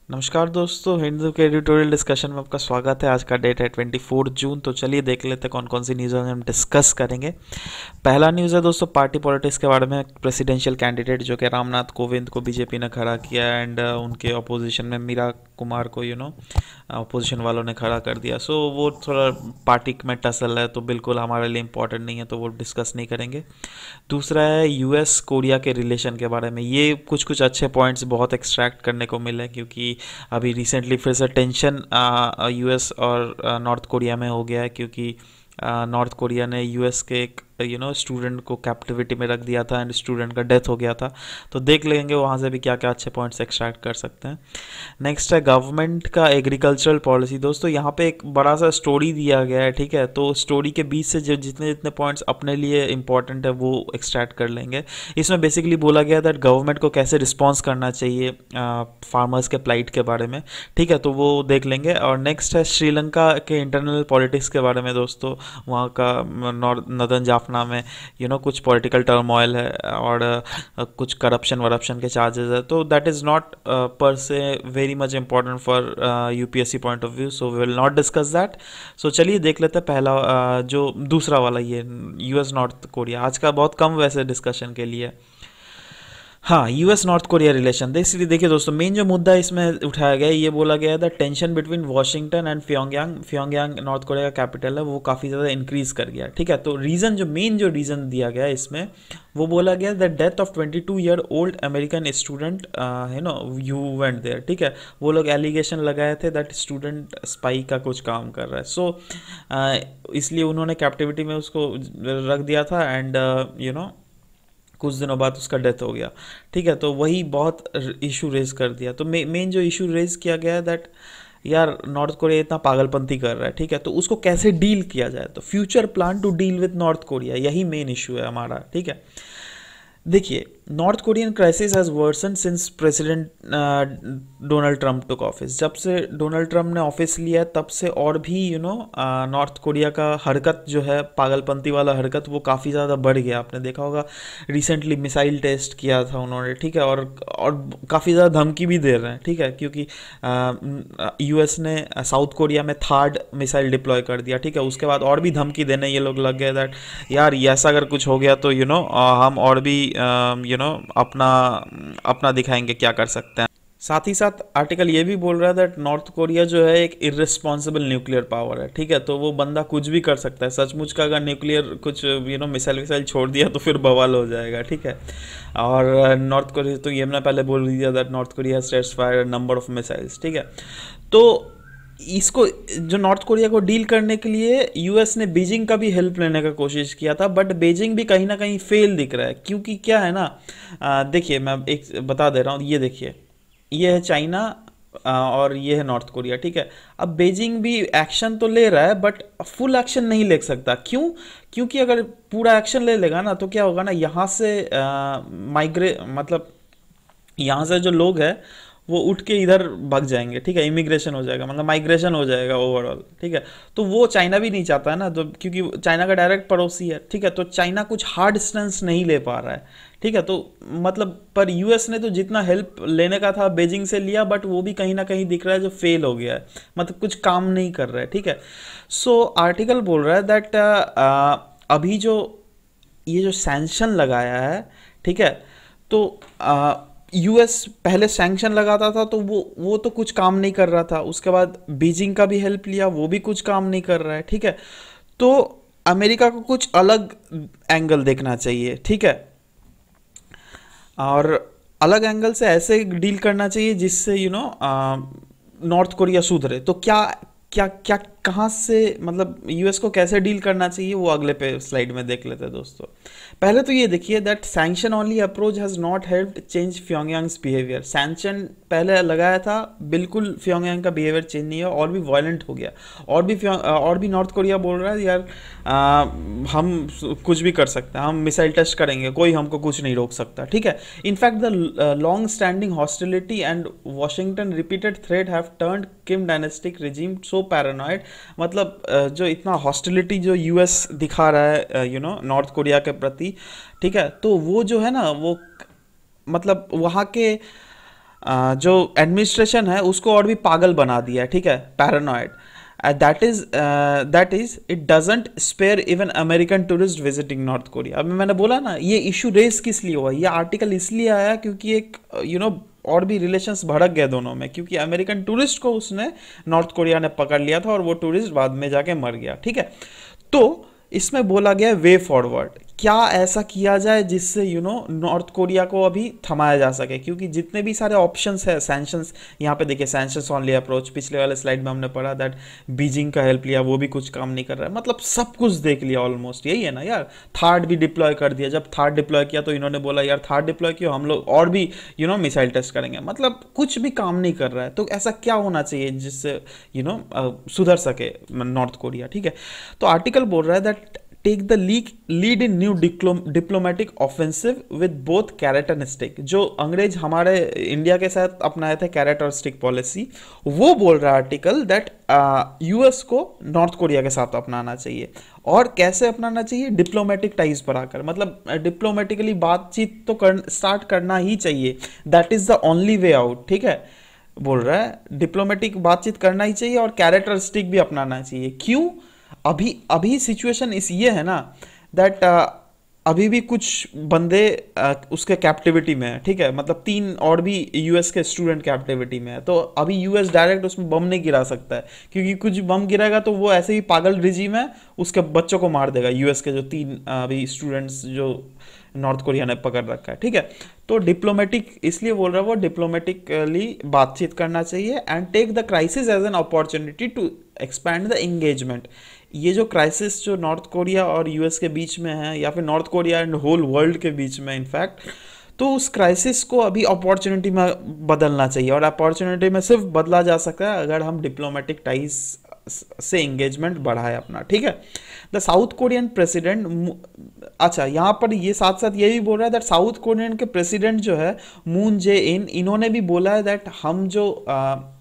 नमस्कार दोस्तों, हिंदू के एडिटोरियल डिस्कशन में आपका स्वागत है। आज का डेट है 24 जून। तो चलिए देख लेते हैं कौन कौन सी न्यूज़ हम डिस्कस करेंगे। पहला न्यूज़ है दोस्तों पार्टी पॉलिटिक्स के बारे में। प्रेसिडेंशियल कैंडिडेट जो कि रामनाथ कोविंद को बीजेपी ने खड़ा किया एंड उनके अपोजिशन में मीरा कुमार को अपोजिशन वालों ने खड़ा कर दिया। सो वो थोड़ा पार्टी में टसल है, तो बिल्कुल हमारे लिए इम्पोर्टेंट नहीं है, तो वो डिस्कस नहीं करेंगे। दूसरा है यूएस कोरिया के रिलेशन के बारे में। ये कुछ कुछ अच्छे पॉइंट्स बहुत एक्सट्रैक्ट करने को मिले, क्योंकि अभी रिसेंटली फिर से टेंशन यूएस और नॉर्थ कोरिया में हो गया है, क्योंकि नॉर्थ कोरिया ने यूएस के एक स्टूडेंट को कैप्टिविटी में रख दिया था एंड स्टूडेंट का डेथ हो गया था। तो देख लेंगे वहाँ से भी क्या क्या अच्छे पॉइंट्स एक्सट्रैक्ट कर सकते हैं। नेक्स्ट है गवर्नमेंट का एग्रीकल्चरल पॉलिसी। दोस्तों यहाँ पे एक बड़ा सा स्टोरी दिया गया है, ठीक है। तो स्टोरी के बीच से जो जितने जितने पॉइंट्स अपने लिए इंपॉर्टेंट है वो एक्सट्रैक्ट कर लेंगे। इसमें बेसिकली बोला गया दैट गवर्नमेंट को कैसे रिस्पॉन्स करना चाहिए फार्मर्स के प्लाइट के बारे में, ठीक है। तो वो देख लेंगे। और नेक्स्ट है श्रीलंका के इंटरनल पॉलिटिक्स के बारे में। दोस्तों वहाँ का नॉर्दर्न जाफना में कुछ पॉलिटिकल टर्मोइल है और कुछ करप्शन वरप्शन के चार्जेस है। तो that is not per se very much important for UPSC point of view, so we will not discuss that. So चलिए देख लेते हैं पहला जो दूसरा वाला, ये यूएस नॉर्थ कोरिया। आज का बहुत कम वैसे डिस्कशन के लिए। हाँ, यूएस नॉर्थ कोरिया रिलेशन। इसलिए देखिए दोस्तों, मेन जो मुद्दा इसमें उठाया गया है, ये बोला गया है the tension between Washington and Pyongyang. Pyongyang North Korea का कैपिटल है, वो काफ़ी ज़्यादा इंक्रीज कर गया, ठीक है। तो रीज़न जो रीज़न दिया गया है इसमें, वो बोला गया the death of 22-year-old American student you went there, ठीक है। वो लोग एलिगेशन लगाए थे दैट स्टूडेंट स्पाई का कुछ काम कर रहा है। सो इसलिए उन्होंने कैप्टिविटी में उसको रख दिया था एंड कुछ दिनों बाद उसका डेथ हो गया, ठीक है। तो वही बहुत इशू रेज कर दिया। तो मेन जो इशू रेज किया गया है दैट यार नॉर्थ कोरिया इतना पागलपंती कर रहा है, ठीक है। तो उसको कैसे डील किया जाए, तो future plan to deal with North Korea, यही मेन इशू है हमारा, ठीक है। देखिए, North Korean crisis has worsened since President Donald Trump took office. जब से डोनाल्ड ट्रंप ने ऑफिस लिया है तब से और भी नॉर्थ कोरिया का हरकत जो है, पागलपंती वाला हरकत, वो काफ़ी ज़्यादा बढ़ गया। आपने देखा होगा रिसेंटली मिसाइल टेस्ट किया था उन्होंने, ठीक है। और काफ़ी ज़्यादा धमकी भी दे रहे हैं, ठीक है, क्योंकि यूएस ने साउथ कोरिया में थर्ड मिसाइल डिप्लॉय कर दिया, ठीक है। उसके बाद और भी धमकी देने ये लोग लग गए दैट यार ऐसा अगर कुछ हो गया तो हम और भी अपना अपना दिखाएंगे क्या कर सकते हैं। साथ ही साथ आर्टिकल ये भी बोल रहा है दैट नॉर्थ कोरिया जो है एक इर्रिस्पॉन्सिबल न्यूक्लियर पावर है, ठीक है। तो वो बंदा कुछ भी कर सकता है। सचमुच का अगर न्यूक्लियर कुछ मिसाइल विसाइल छोड़ दिया तो फिर बवाल हो जाएगा, ठीक है। और नॉर्थ कोरिया तो ये हमने पहले बोल दिया that North Korea has test fire number of missiles, ठीक है। तो इसको जो नॉर्थ कोरिया को डील करने के लिए यूएस ने बीजिंग का भी हेल्प लेने का कोशिश किया था, बट बीजिंग भी कहीं ना कहीं फेल दिख रहा है। क्योंकि क्या है ना, देखिए मैं एक बता दे रहा हूँ। ये देखिए, ये है चाइना और ये है नॉर्थ कोरिया, ठीक है। अब बीजिंग भी एक्शन तो ले रहा है बट फुल एक्शन नहीं ले सकता। क्यों? क्योंकि अगर पूरा एक्शन ले लेगा ना तो क्या होगा ना, यहाँ से मतलब यहाँ से जो लोग हैं वो उठ के इधर भाग जाएंगे, ठीक है। इमिग्रेशन हो जाएगा, मतलब माइग्रेशन हो जाएगा ओवरऑल, ठीक है। तो वो चाइना भी नहीं चाहता है ना, तो क्योंकि चाइना का डायरेक्ट पड़ोसी है, ठीक है। तो चाइना कुछ हार्ड स्टैंस नहीं ले पा रहा है, ठीक है। तो मतलब पर यूएस ने तो जितना हेल्प लेने का था बीजिंग से लिया, बट वो भी कहीं ना कहीं दिख रहा है जो फेल हो गया है, मतलब कुछ काम नहीं कर रहा है, ठीक है। सो आर्टिकल बोल रहा है दैट अभी जो ये जो सैंक्शन लगाया है, ठीक है। तो यूएस पहले सैंक्शन लगाता था तो वो तो कुछ काम नहीं कर रहा था। उसके बाद बीजिंग का भी हेल्प लिया, वो भी कुछ काम नहीं कर रहा है, ठीक है। तो अमेरिका को कुछ अलग एंगल देखना चाहिए, ठीक है। और अलग एंगल से ऐसे डील करना चाहिए जिससे नॉर्थ कोरिया सुधरे। तो क्या क्या क्या कहाँ से, मतलब यूएस को कैसे डील करना चाहिए, वो अगले पे स्लाइड में देख लेते हैं दोस्तों। पहले तो ये देखिए that sanction only approach has not helped change Pyongyang's behaviour. Sanction पहले लगाया था, बिल्कुल फ्योंगयांग का बिहेवियर चेंज नहीं है और भी वायलेंट हो गया। और भी नॉर्थ कोरिया बोल रहा है यार हम कुछ भी कर सकते हैं, हम मिसाइल टेस्ट करेंगे, कोई हमको कुछ नहीं रोक सकता, ठीक है। In fact the long standing hostility and Washington repeated threat have turned Kim dynastic regime so paranoid. मतलब जो इतना हॉस्टिलिटी जो यूएस दिखा रहा है नॉर्थ कोरिया के प्रति, ठीक है। तो वो जो है ना, वो मतलब वहाँ के जो एडमिनिस्ट्रेशन है उसको और भी पागल बना दिया है, ठीक है, paranoid. That is it doesn't spare even American tourist visiting North Korea. अब मैंने बोला ना, ये इशू रेस किस लिए हुआ, ये आर्टिकल इसलिए आया क्योंकि एक और भी रिलेशंस भड़क गए दोनों में, क्योंकि अमेरिकन टूरिस्ट को उसने नॉर्थ कोरिया ने पकड़ लिया था और वो टूरिस्ट बाद में जाके मर गया, ठीक है। तो इसमें बोला गया वे फॉरवर्ड, क्या ऐसा किया जाए जिससे नॉर्थ कोरिया को अभी थमाया जा सके, क्योंकि जितने भी सारे ऑप्शंस है, सैंक्शंस, यहाँ पे देखिए सैंक्शंस ऑनली अप्रोच, पिछले वाले स्लाइड में हमने पढ़ा दैट बीजिंग का हेल्प लिया, वो भी कुछ काम नहीं कर रहा है, मतलब सब कुछ देख लिया ऑलमोस्ट, यही है ना यार। थार्ड भी डिप्लॉय कर दिया, जब थार्ड डिप्लॉय किया तो इन्होंने बोला यार थार्ड डिप्लॉय किया, हम लोग और भी मिसाइल टेस्ट करेंगे, मतलब कुछ भी काम नहीं कर रहा है। तो ऐसा क्या होना चाहिए जिससे सुधर सके नॉर्थ कोरिया, ठीक है। तो आर्टिकल बोल रहा है that take the lead in new diplomatic offensive with both carrot and stick. जो अंग्रेज हमारे इंडिया के साथ अपनाए थे कैरेट और स्टिक पॉलिसी, वो बोल रहा है आर्टिकल दैट यूएस को नॉर्थ कोरिया के साथ अपनाना चाहिए। और कैसे अपनाना चाहिए, डिप्लोमेटिक टाइज पर आकर, मतलब डिप्लोमेटिकली बातचीत तो स्टार्ट करना ही चाहिए, that is the only way out, ठीक है। बोल रहा है डिप्लोमेटिक बातचीत करना ही चाहिए और कैरेट और स्टिक भी अपनाना चाहिए। क्यों? अभी अभी सिचुएशन इस ये है ना दैट अभी भी कुछ बंदे उसके कैप्टिविटी में है, ठीक है, मतलब 3 और भी यूएस के स्टूडेंट कैप्टिविटी में है। तो अभी यूएस डायरेक्ट उसमें बम नहीं गिरा सकता है, क्योंकि कुछ बम गिरेगा तो वो ऐसे ही पागल रिजीम है, उसके बच्चों को मार देगा, यूएस के जो 3 अभी स्टूडेंट्स जो नॉर्थ कोरिया ने पकड़ रखा है, ठीक है। तो डिप्लोमेटिक इसलिए बोल रहा है वो, डिप्लोमेटिकली बातचीत करना चाहिए and take the crisis as an opportunity to expand the engagement. ये जो क्राइसिस जो नॉर्थ कोरिया और यूएस के बीच में है, या फिर North Korea and whole world के बीच में इनफैक्ट, तो उस क्राइसिस को अभी अपॉर्चुनिटी में बदलना चाहिए, और अपॉर्चुनिटी में सिर्फ बदला जा सकता है अगर हम डिप्लोमेटिक टाइज से एंगेजमेंट बढ़ाए अपना, ठीक है। द साउथ कोरियन प्रेसिडेंट, अच्छा यहाँ पर ये साथ साथ ये भी बोल रहा है दैट साउथ कोरियन के प्रेसिडेंट जो है मून जे इन, इन्होंने भी बोला है दैट हम जो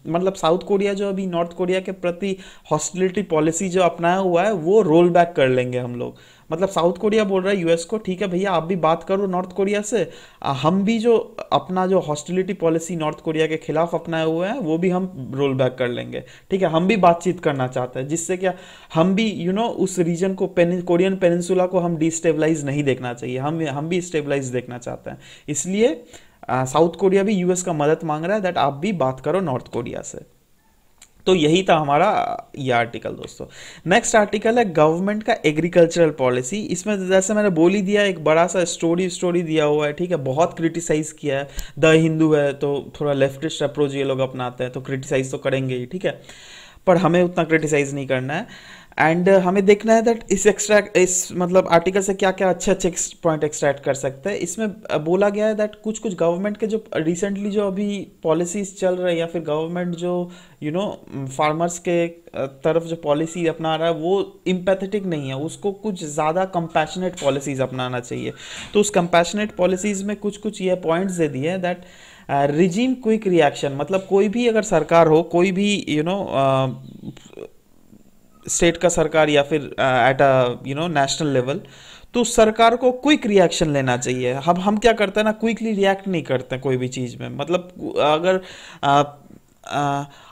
मतलब साउथ कोरिया जो अभी नॉर्थ कोरिया के प्रति हॉस्टिलिटी पॉलिसी जो अपनाया हुआ है वो रोल बैक कर लेंगे हम लोग। मतलब साउथ कोरिया बोल रहा है यूएस को, ठीक है भैया आप भी बात करो नॉर्थ कोरिया से, हम भी जो अपना जो हॉस्टिलिटी पॉलिसी नॉर्थ कोरिया के खिलाफ अपनाए हुए हैं वो भी हम रोल बैक कर लेंगे, ठीक है। हम भी बातचीत करना चाहते हैं, जिससे क्या हम भी उस रीजन को कोरियन पेनिनसुला को हम डिस्टेबलाइज नहीं देखना चाहिए, हम भी स्टेबलाइज देखना चाहते हैं। इसलिए साउथ कोरिया भी यूएस का मदद मांग रहा है दैट आप भी बात करो नॉर्थ कोरिया से। तो यही था हमारा ये आर्टिकल दोस्तों। नेक्स्ट आर्टिकल है गवर्नमेंट का एग्रीकल्चरल पॉलिसी। इसमें जैसे मैंने बोल ही दिया, एक बड़ा सा स्टोरी दिया हुआ है, ठीक है, बहुत क्रिटिसाइज किया है। द हिंदू है तो थोड़ा लेफ्टिस्ट अप्रोच ये लोग अपनाते हैं, तो क्रिटिसाइज तो करेंगे ही, ठीक है, पर हमें उतना क्रिटिसाइज नहीं करना है। एंड हमें देखना है दैट इस मतलब आर्टिकल से क्या क्या अच्छे अच्छे पॉइंट एक्सट्रैक्ट कर सकते हैं। इसमें बोला गया है दैट कुछ कुछ गवर्नमेंट के जो रिसेंटली जो अभी पॉलिसीज चल रही है, या फिर गवर्नमेंट जो फार्मर्स के तरफ जो पॉलिसी अपना रहा है वो इम्पैथेटिक नहीं है, उसको कुछ ज़्यादा कंपैशनेट पॉलिसीज अपनाना चाहिए। तो उस कंपैशनेट पॉलिसीज में कुछ कुछ ये पॉइंट्स दे दिए हैं दैट रिजीम क्विक रिएक्शन, मतलब कोई भी अगर सरकार हो, कोई भी स्टेट का सरकार या फिर एट अ नेशनल लेवल, तो सरकार को क्विक रिएक्शन लेना चाहिए। हम क्या करते हैं ना, क्विकली रिएक्ट नहीं करते कोई भी चीज़ में, मतलब अगर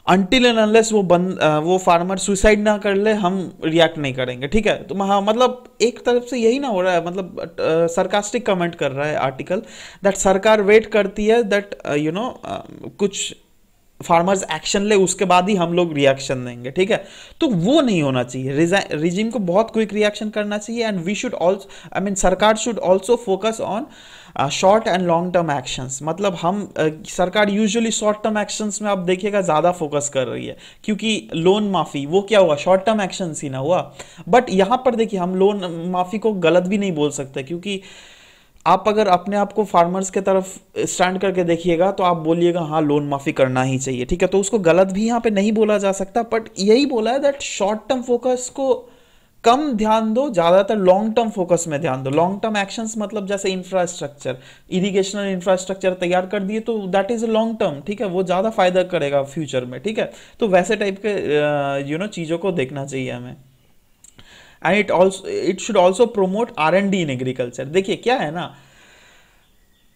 अनटिल एंड अनलेस वो फार्मर सुसाइड ना कर ले हम रिएक्ट नहीं करेंगे, ठीक है। तो हाँ, मतलब एक तरफ से यही ना हो रहा है, मतलब सरकास्टिक कमेंट कर रहा है आर्टिकल दैट सरकार वेट करती है दैट कुछ फार्मर्स एक्शन ले, उसके बाद ही हम लोग रिएक्शन देंगे, ठीक है। तो वो नहीं होना चाहिए, रिजीम को बहुत क्विक रिएक्शन करना चाहिए। एंड वी शुड ऑल्सो सरकार should also focus on short and long term actions. मतलब हम सरकार यूजुअली शॉर्ट टर्म एक्शंस में आप देखिएगा ज़्यादा फोकस कर रही है, क्योंकि लोन माफ़ी वो क्या हुआ, शॉर्ट टर्म एक्शंस ही ना हुआ। बट यहाँ पर देखिए हम लोन माफ़ी को गलत भी नहीं बोल सकते, क्योंकि आप अगर अपने आप को फार्मर्स के तरफ स्टैंड करके देखिएगा तो आप बोलिएगा हाँ लोन माफ़ी करना ही चाहिए, ठीक है। तो उसको गलत भी यहाँ पे नहीं बोला जा सकता, बट यही बोला है दैट शॉर्ट टर्म फोकस को कम ध्यान दो, ज़्यादातर लॉन्ग टर्म फोकस में ध्यान दो। लॉन्ग टर्म एक्शंस मतलब जैसे इंफ्रास्ट्रक्चर, इरिगेशनल इंफ्रास्ट्रक्चर तैयार कर दिए तो that is a long term, ठीक है, वो ज़्यादा फायदा करेगा फ्यूचर में, ठीक है। तो वैसे टाइप के चीज़ों को देखना चाहिए हमें। And it should also promote R&D in agriculture. देखिए क्या है ना,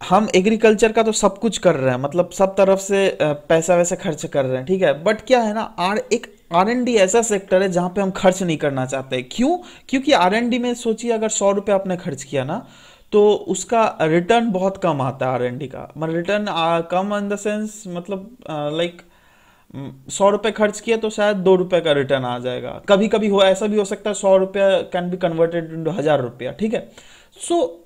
हम एग्रीकल्चर का तो सब कुछ कर रहे हैं, मतलब सब तरफ से पैसा वैसे खर्च कर रहे हैं, ठीक है। बट क्या है ना, आर एन डी ऐसा सेक्टर है जहाँ पे हम खर्च नहीं करना चाहते। क्यों? क्योंकि आर एन डी में सोचिए, अगर 100 रुपये आपने खर्च किया ना, तो उसका रिटर्न बहुत कम आता है आर एन डी का। मतलब return come in the sense, मतलब लाइक 100 रुपये खर्च किया तो शायद 2 रुपये का रिटर्न आ जाएगा। कभी कभी हो ऐसा भी हो सकता है 100 रुपया कैन बी कन्वर्टेड इंटू 1000 रुपया, ठीक है। सो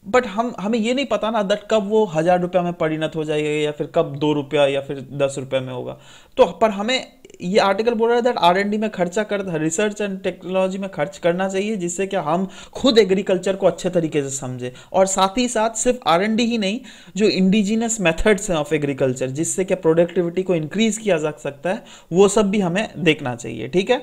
बट हमें ये नहीं पता ना दैट कब वो 1000 रुपया में परिणत हो जाएगा, या फिर कब 2 रुपया या फिर 10 रुपये में होगा। तो पर हमें ये आर्टिकल बोल रहा है दैट आर एन डी में खर्चा कर, रिसर्च एंड टेक्नोलॉजी में खर्च करना चाहिए, जिससे कि हम खुद एग्रीकल्चर को अच्छे तरीके से समझे। और साथ ही साथ सिर्फ आर एन डी ही नहीं, जो इंडिजिनस मेथड्स हैं ऑफ एग्रीकल्चर, जिससे क्या प्रोडक्टिविटी को इंक्रीज किया जा सकता है, वो सब भी हमें देखना चाहिए, ठीक है।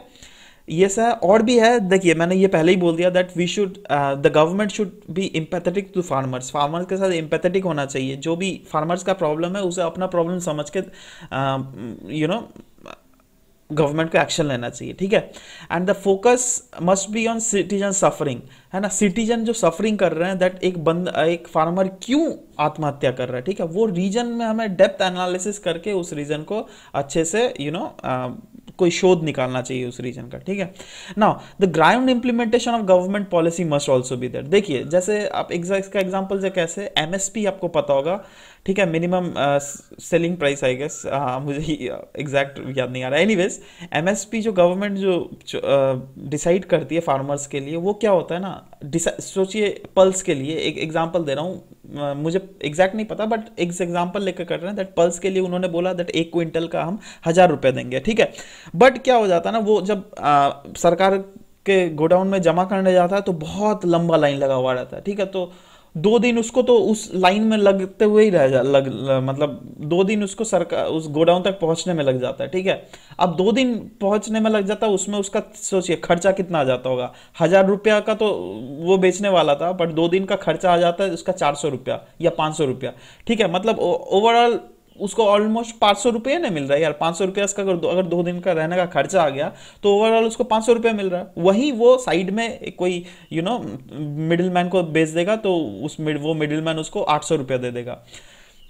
ये सर और भी है। देखिए, मैंने ये पहले ही बोल दिया that we should, the government should be empathetic to farmers. Farmers के साथ एम्पैथेटिक होना चाहिए। जो भी फार्मर्स का प्रॉब्लम है उसे अपना प्रॉब्लम समझ के गवर्नमेंट को एक्शन लेना चाहिए, ठीक है। And the focus must be on citizen suffering, है ना। सिटीजन जो सफरिंग कर रहे हैं, दैट एक फार्मर क्यों आत्महत्या कर रहा है, ठीक है, वो रीजन में हमें डेप्थ एनालिसिस करके उस रीजन को अच्छे से कोई शोध निकालना चाहिए उस रीजन का, ठीक है। Now the ground implementation of government policy must also be there. देखिए, जैसे आप इसका एग्जांपल से कैसे, एमएसपी आपको पता होगा, ठीक है, minimum selling price, I guess, मुझे एग्जैक्ट याद नहीं आ रहा है। एनीवेज, एमएसपी जो गवर्नमेंट जो डिसाइड करती है फार्मर्स के लिए, वो क्या होता है ना, सोचिए पल्स के लिए एक एग्जांपल दे रहा हूँ, मुझे एग्जैक्ट नहीं पता, बट एक एग्जांपल लेकर कर रहे हैं दैट पल्स के लिए उन्होंने बोला दैट 1 क्विंटल का हम 1000 रुपये देंगे, ठीक है। बट क्या हो जाता है ना, वो जब सरकार के गोडाउन में जमा करने जाता है तो बहुत लंबा लाइन लगा हुआ रहता है, ठीक है। तो 2 दिन उसको तो उस लाइन में लगते हुए ही मतलब 2 दिन उसको सरकार उस गोडाउन तक पहुंचने में लग जाता है, ठीक है। अब 2 दिन पहुंचने में लग जाता है, उसमें उसका सोचिए खर्चा कितना आ जाता होगा। 1000 रुपया का तो वो बेचने वाला था, बट 2 दिन का खर्चा आ जाता है उसका 400 रुपया या 500 रुपया, ठीक है। मतलब ओवरऑल उसको ऑलमोस्ट 500 रुपये नहीं मिल रहा है यार। 500 रुपया का अगर 2 दिन का रहने का खर्चा आ गया, तो ओवरऑल उसको 500 रुपये मिल रहा है। वहीं वो साइड में कोई मिडिल मैन को बेच देगा, तो वो मिडिल मैन उसको 800 रुपया दे देगा।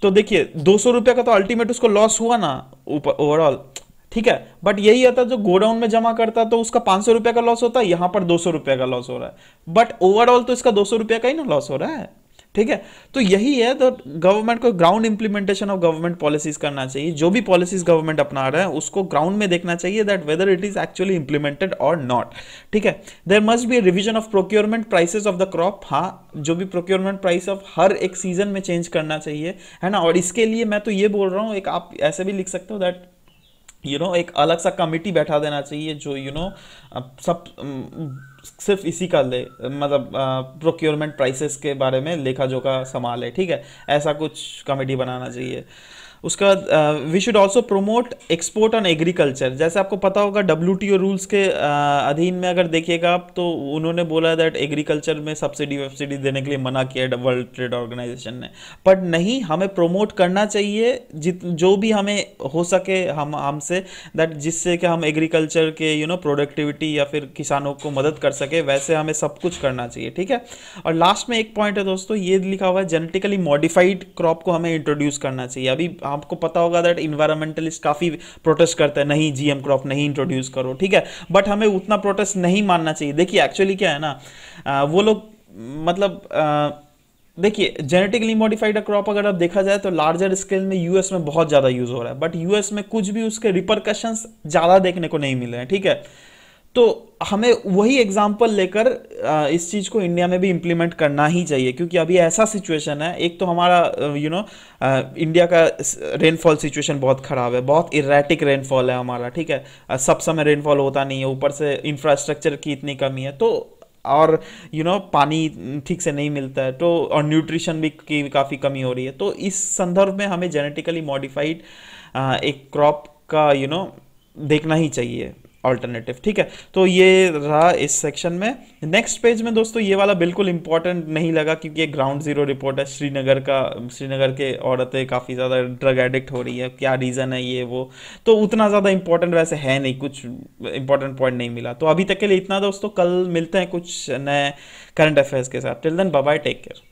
तो देखिए, 200 रुपया का तो अल्टीमेट उसको लॉस हुआ ना ओवरऑल, ठीक है। बट यही आता जो गोडाउन में जमा करता, तो उसका 500 रुपया का लॉस होता है, यहाँ पर 200 रुपया का लॉस हो रहा है। बट ओवरऑल तो इसका 200 रुपया का ही ना लॉस हो रहा है, ठीक है। तो यही है, तो गवर्नमेंट को ground implementation of government policies करना चाहिए। जो भी पॉलिसीज गवर्नमेंट अपना रहा है उसको ग्राउंड में देखना चाहिए that whether it is actually implemented और नॉट, ठीक है। There must be revision of procurement prices of the crop. हाँ, जो भी प्रोक्योरमेंट प्राइस ऑफ हर एक सीजन में चेंज करना चाहिए, है ना। और इसके लिए मैं तो ये बोल रहा हूँ, एक आप ऐसे भी लिख सकते हो दैट एक अलग सा कमिटी बैठा देना चाहिए जो सब सिर्फ इसी का ले, मतलब प्रोक्योरमेंट प्राइसेस के बारे में लेखा जोखा संभाले, ठीक है। ऐसा कुछ कमेटी बनाना चाहिए। उसका बाद we should also promote export on agriculture. जैसे आपको पता होगा WTO रूल्स के अधीन में अगर देखिएगा आप, तो उन्होंने बोला दैट एग्रीकल्चर में सब्सिडी देने के लिए मना किया है वर्ल्ड ट्रेड ऑर्गेनाइजेशन ने। पर नहीं, हमें प्रोमोट करना चाहिए जो भी हमें हो सके हमसे, दैट जिससे कि हम एग्रीकल्चर के प्रोडक्टिविटी या फिर किसानों को मदद कर सके, वैसे हमें सब कुछ करना चाहिए, ठीक है। और लास्ट में एक पॉइंट है दोस्तों, ये लिखा हुआ है जेनेटिकली मॉडिफाइड क्रॉप को हमें इंट्रोड्यूस करना चाहिए। अभी आपको पता होगा दैट इन्वायरमेंटलिस्ट काफ़ी प्रोटेस्ट करते हैं, नहीं जीएम क्रॉप नहीं इंट्रोड्यूस करो, ठीक है। बट हमें उतना प्रोटेस्ट नहीं मानना चाहिए। देखिए, एक्चुअली क्या है ना, वो लोग मतलब देखिए, जेनेटिकली मॉडिफाइड क्रॉप अगर अब देखा जाए तो लार्जर स्केल में यूएस में बहुत ज़्यादा यूज़ हो रहा है, बट यूएस में कुछ भी उसके रिपरकशंस ज़्यादा देखने को नहीं मिल रहे हैं, ठीक है। तो हमें वही एग्जाम्पल लेकर इस चीज़ को इंडिया में भी इम्प्लीमेंट करना ही चाहिए, क्योंकि अभी ऐसा सिचुएशन है, एक तो हमारा इंडिया का रेनफॉल सिचुएशन बहुत ख़राब है, बहुत इरेटिक रेनफॉल है हमारा, ठीक है। सब समय रेनफॉल होता नहीं है, ऊपर से इंफ्रास्ट्रक्चर की इतनी कमी है, तो और पानी ठीक से नहीं मिलता है, तो और न्यूट्रिशन भी की काफ़ी कमी हो रही है। तो इस संदर्भ में हमें जेनेटिकली मॉडिफाइड एक क्रॉप का देखना ही चाहिए ऑल्टरनेटिव, ठीक है। तो ये रहा इस सेक्शन में। नेक्स्ट पेज में दोस्तों ये वाला बिल्कुल इंपॉर्टेंट नहीं लगा, क्योंकि ये ग्राउंड जीरो रिपोर्ट है। श्रीनगर के औरतें काफ़ी ज़्यादा ड्रग एडिक्ट हो रही है, क्या रीज़न है ये वो, तो उतना ज़्यादा इंपॉर्टेंट वैसे है नहीं, कुछ इंपॉर्टेंट पॉइंट नहीं मिला। तो अभी तक के लिए इतना दोस्तों, कल मिलते हैं कुछ नए करंट अफेयर्स के साथ। Till then bye bye, take care.